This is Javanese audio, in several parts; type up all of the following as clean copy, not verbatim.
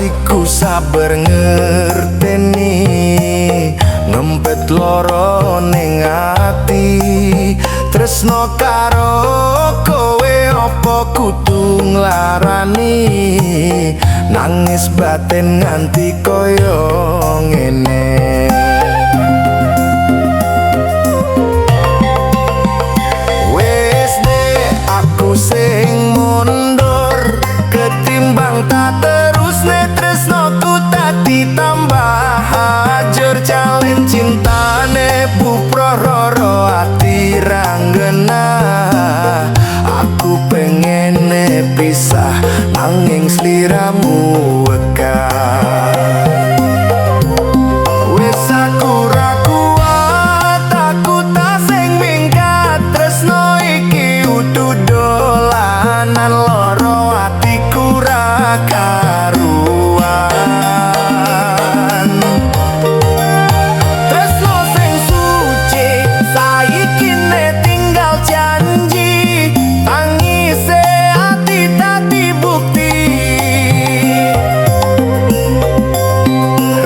iku sabar ngerteni ngempet loro ning ati tresno karo kowe apa kudu nglarani nangis batin nganti koyo ngene wis dek aku sing mundur ketimbang tak terus tresnoku tak ditambah hajar jalin cintane bupro roro ati ranggena aku pengen pisah nanging sliramu wekah wis aku ra kuat aku tak sing minggat tresno iki utuh dolanan loro atiku ra karuan tresno sing suci saiki tinggal janji tangise ati dadi bukti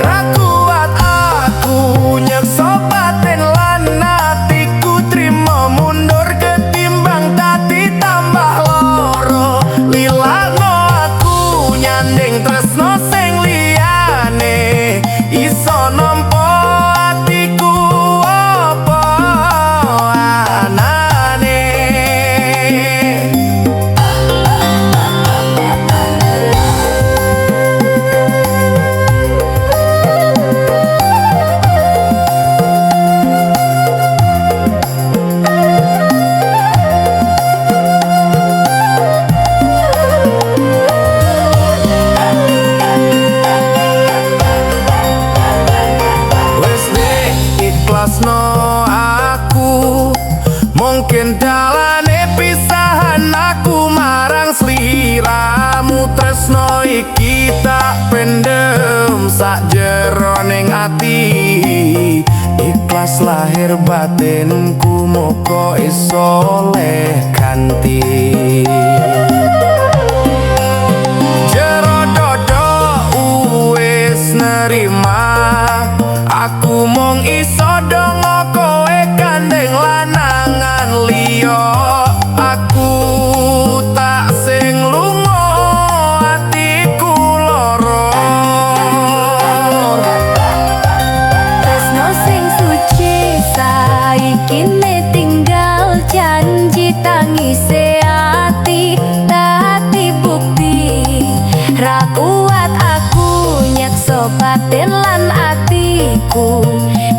ra kuat aku nyekso batin lan atiku trimo mundur ketimbang dadi tambah loro lilano aku nyanding tresno sing liyane iso nampa atiku apa anane wis dek ikhlasno aku mungkin dalane pisahan aku marang sliramu tresno iki tak pendem sak jeroning ati ikhlas lahir batinku moko iso leh ganti jero dodo wis nerima aku mung iso dongo kowe kandeng lanangan liya aku tak sing lunga atiku loro tresno sing suci saiki tinggal janji tangise ati dadi bukti ra kuat aku nyekso batin lan atiku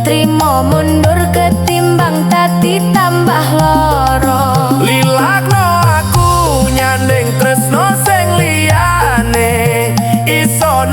trimo mundur ketimbang dadi tambah loro lilakno aku nyanding tresno sing liyane iso